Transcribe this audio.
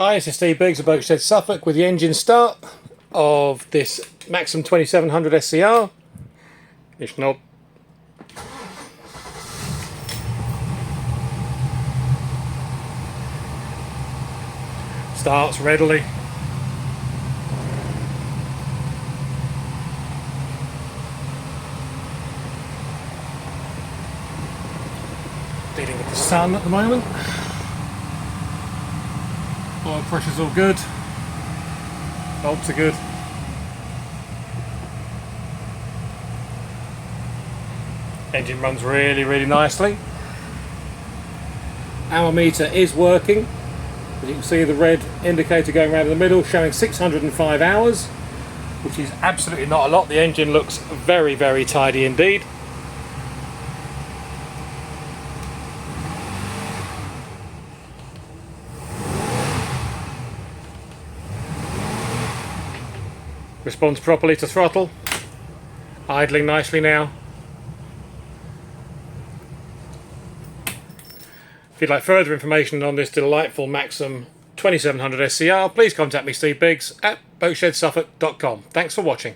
Hi, this is Steve Biggs of Boatshed, Suffolk with the engine start of this Maxum 2700 SCR. It's not. Starts readily. Dealing with the sun at the moment. Oil pressure's all good. Bolts are good. Engine runs really nicely. Hour meter is working. As you can see, the red indicator going around in the middle showing 605 hours, which is absolutely not a lot. The engine looks very tidy indeed. Responds properly to throttle. Idling nicely now. If you'd like further information on this delightful Maxum 2700 SCR, please contact me, Steve Biggs, at boatshedsuffolk.com. Thanks for watching.